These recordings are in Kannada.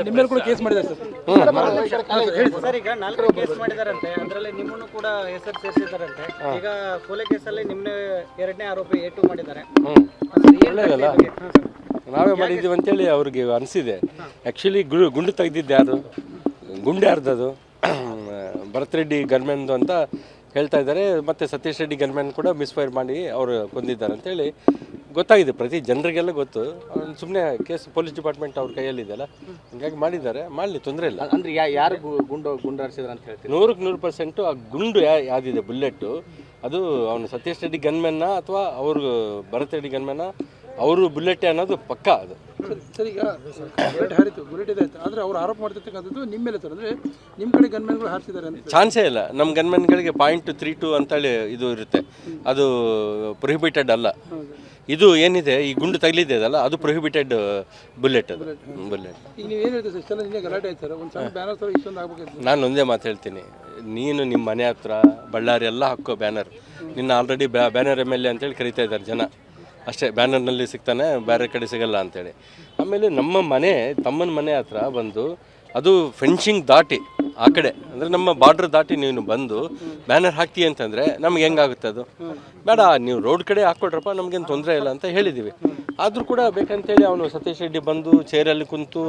ನಿಮ್ಮ ಮೇಲೆ ಕೂಡ ಕೇಸ್ ಮಾಡಿದ್ದಾರೆ ಸರ್. ಈಗ 4 ಕೇಸ್ ಮಾಡಿದಾರಂತೆ, ಅದರಲ್ಲಿ ನಿಮ್ಮನ್ನು ಕೂಡ ಹೆಸರು ಸೇರಿಸಿದಾರಂತೆ. ಈಗ ಕೊಲೆ ಕೇಸಲ್ಲಿ ನಿಮ್ಮನ್ನ 2ನೇ ಆರೋಪಿ ಏಟು ಮಾಡಿದ್ದಾರೆ. ಒಳ್ಳೆಯದಲ್ಲ, ನಾವೇ ಮಾಡಿದ್ದೀವಿ ಅಂತೇಳಿ ಅವ್ರಿಗೆ ಅನಿಸಿದೆ. ಆ್ಯಕ್ಚುಲಿ ಗುಂಡು ತೆಗೆದಿದ್ದು ಯಾರು, ಗುಂಡು ಯಾರ್ದದು? ಭರತ್ ರೆಡ್ಡಿ ಗನ್ಮೆನ್ದು ಅಂತ ಹೇಳ್ತಾ ಇದ್ದಾರೆ. ಮತ್ತು ಸತೀಶ್ ರೆಡ್ಡಿ ಗನ್ಮೆನ್ ಕೂಡ ಮಿಸ್ಫೈರ್ ಮಾಡಿ ಅವರು ಕೊಂದಿದ್ದಾರೆ ಅಂತೇಳಿ ಗೊತ್ತಾಗಿದೆ, ಪ್ರತಿ ಜನರಿಗೆಲ್ಲ ಗೊತ್ತು. ಸುಮ್ಮನೆ ಕೇಸ್ ಪೊಲೀಸ್ ಡಿಪಾರ್ಟ್ಮೆಂಟ್ ಅವ್ರ ಕೈಯಲ್ಲಿದೆಯಲ್ಲ, ಹೀಗಾಗಿ ಮಾಡಿದ್ದಾರೆ, ಮಾಡಲಿ, ತೊಂದರೆ ಇಲ್ಲ. ಅಂದ್ರೆ ಯಾರು ಗುಂಡು ಹಾರಿಸಿದ್ರು ಅಂತ ಹೇಳ್ತೀವಿ? 100% ಆ ಗುಂಡು ಯಾವುದಿದೆ ಬುಲೆಟ್ಟು, ಅದು ಅವನು ಸತೀಶ್ ರೆಡ್ಡಿ ಗನ್ಮೆನ್ನ ಅಥವಾ ಅವರು ಭರತ್ ರೆಡ್ಡಿ ಗನ್ಮೆನ್ನ, ಅವರು ಬುಲೆಟ್ ಅನ್ನೋದು ಪಕ್ಕ. ಅದು ಸರ್, ಈಗ ಬುಲೆಟ್ ಹಾರಿತು, ಬುಲೆಟ್ ಇದಾಯ್ತು, ಆದರೆ ಅವ್ರು ಆರೋಪ ಮಾಡ್ತಿರ್ತಕ್ಕಂಥದ್ದು ನಿಮ್ಮ ಮೇಲೆ ಸರ್. ಅಂದರೆ ನಿಮ್ಮ ಕಡೆ ಗನ್ಮೆನ್ಗಳು ಹಾರಿಸಿದ್ದಾರೆ ಅಂತ ಚಾನ್ಸೇ ಇಲ್ಲ. ನಮ್ಮ ಗನ್ಮೆನ್ಗಳಿಗೆ .32 ಅಂತೇಳಿ ಇದು ಇರುತ್ತೆ, ಅದು ಪ್ರೊಹಿಬಿಟೆಡ್ ಅಲ್ಲ. ಇದು ಏನಿದೆ, ಈ ಗುಂಡು ತಗಲಿದೆ ಅದಲ್ಲ, ಅದು ಪ್ರೊಹಿಬಿಟೆಡ್ ಬುಲೆಟ್. ಅದು ಬುಲೆಟ್. ಈಗ ನೀವು ಏನು ಹೇಳ್ತೀವಿ ಸರ್, ಇಷ್ಟೆಲ್ಲ ನಿನ್ನೆ ಗಲಾಟೆ ಆಯ್ತು ಸರ್, ಒಂದು ಸಣ್ಣ ಬ್ಯಾನರ್ ಥರ ಇಷ್ಟೊಂದು ಆಗ್ಬೇಕಾಯ್ತು. ನಾನು ಒಂದೇ ಮಾತು ಹೇಳ್ತೀನಿ, ನೀನು ನಿಮ್ಮ ಮನೆ ಹತ್ರ ಬಳ್ಳಾರಿ ಎಲ್ಲ ಹಾಕೋ ಬ್ಯಾನರ್. ನಿನ್ನ ಆಲ್ರೆಡಿ ಬ್ಯಾನರ್ MLA ಅಂತೇಳಿ ಕರಿತಾ ಇದ್ದಾರೆ ಜನ ಅಷ್ಟೇ. ಬ್ಯಾನರ್ನಲ್ಲಿ ಸಿಗ್ತಾನೆ, ಬೇರೆ ಕಡೆ ಸಿಗಲ್ಲ ಅಂತೇಳಿ. ಆಮೇಲೆ ನಮ್ಮ ಮನೆ, ತಮ್ಮನ ಮನೆ ಹತ್ರ ಬಂದು ಅದು ಫೆನ್ಸಿಂಗ್ ದಾಟಿ ಆ ಕಡೆ, ಅಂದರೆ ನಮ್ಮ ಬಾರ್ಡ್ರ್ ದಾಟಿ ನೀನು ಬಂದು ಬ್ಯಾನರ್ ಹಾಕ್ತೀಯ ಅಂತಂದರೆ ನಮ್ಗೆ ಹೆಂಗಾಗುತ್ತೆ ಅದು? ಬೇಡ, ನೀವು ರೋಡ್ ಕಡೆ ಹಾಕ್ಕೊಡ್ರಪ್ಪ, ನಮಗೇನು ತೊಂದರೆ ಇಲ್ಲ ಅಂತ ಹೇಳಿದ್ದೀವಿ. ಆದರೂ ಕೂಡ ಬೇಕಂತೇಳಿ ಅವನು ಸತೀಶ್ ರೆಡ್ಡಿ ಬಂದು ಚೇರಲ್ಲಿ ಕುಂತು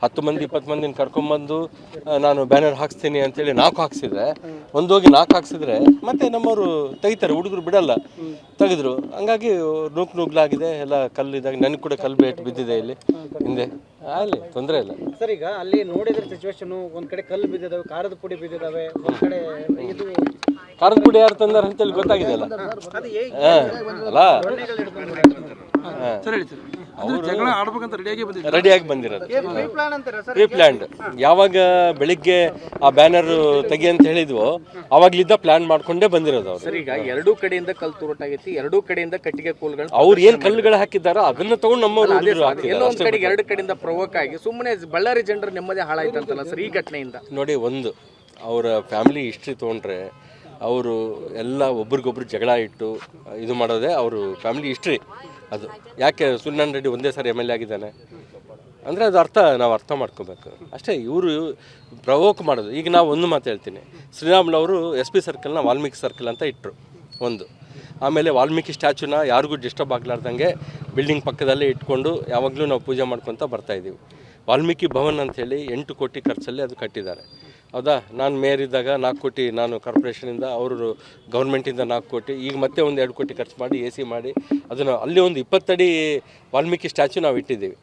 10 ಮಂದಿ 20 ಮಂದಿನ ಕರ್ಕೊಂಬಂದು ನಾನು ಬ್ಯಾನರ್ ಹಾಕ್ಸ್ತೀನಿ ಅಂತೇಳಿ 4 ಹಾಕ್ಸಿದ್ರೆ, ಒಂದೋಗಿ 4 ಹಾಕ್ಸಿದ್ರೆ ಮತ್ತೆ ನಮ್ಮವರು ತೆಗಿತಾರೆ, ಹುಡುಗರು ಬಿಡಲ್ಲ, ತೆಗೆದ್ರು. ಹಂಗಾಗಿ ನೂಗ್ಲಾಗಿದೆ ಎಲ್ಲ, ಕಲ್ಲಿದ್ದಾಗ ನನಗೆ ಕೂಡ ಕಲ್ಲು ಬೇಟ್ ಬಿದ್ದಿದೆ ಇಲ್ಲಿ ಹಿಂದೆ. ಅಲ್ಲಿ ತೊಂದರೆ ಇಲ್ಲ ಸರ್. ಈಗ ಅಲ್ಲಿ ನೋಡಿದ್ರೆ ಸಿಚುವೇಶನ್, ಒಂದ್ ಕಡೆ ಕಲ್ಲು ಬಿದ್ದಿದ್ದಾವೆ, ಖಾರದ ಪುಡಿ ಬಿದ್ದಿದ್ದಾವೆ, ಒಂದ್ ಕಡೆ ಇದು ಖಾರದ ಪುಡಿ ಯಾರು ತಂದಾರ ಅಂತೇಳಿ ಗೊತ್ತಾಗಿದೆ ಅಲ್ಲ. ಅಲ್ಲ, ಸರ್ ಹೇಳಿ ಸರ್, ಅವರು ಜಗಳ ಆಡ್ಬೇಕಂತ ರೆಡಿಯಾಗಿ ಬಂದಿರೋದು, ಪ್ರೀ ಪ್ಲ್ಯಾನ್ಡ್. ಯಾವಾಗ ಬೆಳಿಗ್ಗೆ ಆ ಬ್ಯಾನರ್ ತೆಗಿ ಅಂತ ಹೇಳಿದ್ವೋ ಅವಾಗ್ಲಿದ್ದ ಪ್ಲಾನ್ ಮಾಡ್ಕೊಂಡೇ ಬಂದಿರೋದು ಅವ್ರು. ಸರ್, ಈಗ ಎರಡೂ ಕಡೆಯಿಂದ ಕಲ್ಲು ತೂರಾಟಾಗೈತಿ, ಎರಡೂ ಕಡೆಯಿಂದ ಕಟ್ಟಿಗೆ ಕೋಲ್ಗಳು, ಅವ್ರು ಏನ್ ಕಲ್ಲುಗಳು ಹಾಕಿದಾರೋ ಅದನ್ನ ತಗೊಂಡು ನಮ್ಮವ್ರು ಎಲ್ಲೋ ಒಂದ್ ಕಡೆಗೆ ಎರಡು ಕಡೆಯಿಂದ ಪ್ರವೋಕ್ ಆಗಿ ಸುಮ್ಮನೆ ಬಳ್ಳಾರಿ ಜನರ ನೆಮ್ಮದಿ ಹಾಳಾಯ್ತಂತಲ್ಲ ಸರ್ ಈ ಘಟನೆಯಿಂದ? ನೋಡಿ, ಒಂದು ಅವರ ಫ್ಯಾಮಿಲಿ ಹಿಸ್ಟ್ರಿ ತೊಗೊಂಡ್ರೆ ಅವರು ಎಲ್ಲ ಒಬ್ರಿಗೊಬ್ರು ಜಗಳ ಇಟ್ಟು ಇದು ಮಾಡೋದೇ ಅವರು ಫ್ಯಾಮಿಲಿ ಹಿಸ್ಟ್ರಿ. ಅದು ಯಾಕೆ ಸುನ್ನನ್ ರೆಡ್ಡಿ ಒಂದೇ ಸಾರಿ MLA ಆಗಿದ್ದಾನೆ ಅಂದರೆ ಅದು ನಾವು ಅರ್ಥ ಮಾಡ್ಕೋಬೇಕು ಅಷ್ಟೇ. ಇವರು ಪ್ರವೋಕ್ ಮಾಡೋದು. ಈಗ ನಾವು ಒಂದು ಮಾತು ಹೇಳ್ತೀನಿ, ಶ್ರೀರಾಮ್ಲವರು SP ಸರ್ಕಲ್ನ ವಾಲ್ಮೀಕಿ ಸರ್ಕಲ್ ಅಂತ ಇಟ್ಟರು ಒಂದು. ಆಮೇಲೆ ವಾಲ್ಮೀಕಿ ಸ್ಟ್ಯಾಚ್ಯೂನ ಯಾರಿಗೂ ಡಿಸ್ಟರ್ಬ್ ಆಗಲಾರ್ದಂಗೆ ಬಿಲ್ಡಿಂಗ್ ಪಕ್ಕದಲ್ಲೇ ಇಟ್ಕೊಂಡು ಯಾವಾಗಲೂ ನಾವು ಪೂಜೆ ಮಾಡ್ಕೊತ ಬರ್ತಾಯಿದ್ದೀವಿ. ವಾಲ್ಮೀಕಿ ಭವನ್ ಅಂಥೇಳಿ 8 ಕೋಟಿ ಖರ್ಚಲ್ಲಿ ಅದು ಕಟ್ಟಿದ್ದಾರೆ, ಹೌದಾ? ನಾನು ಮೇಯರ್ ಇದ್ದಾಗ 4 ಕೋಟಿ, ನಾನು ಕಾರ್ಪೊರೇಷನಿಂದ, ಅವರು ಗೌರ್ಮೆಂಟಿಂದ 4 ಕೋಟಿ, ಈಗ ಮತ್ತೆ ಒಂದು 2 ಕೋಟಿ ಖರ್ಚು ಮಾಡಿ AC ಮಾಡಿ ಅದನ್ನು ಅಲ್ಲಿ ಒಂದು 20 ಅಡಿ ವಾಲ್ಮೀಕಿ ಸ್ಟ್ಯಾಚ್ಯೂ ನಾವು ಇಟ್ಟಿದ್ದೀವಿ.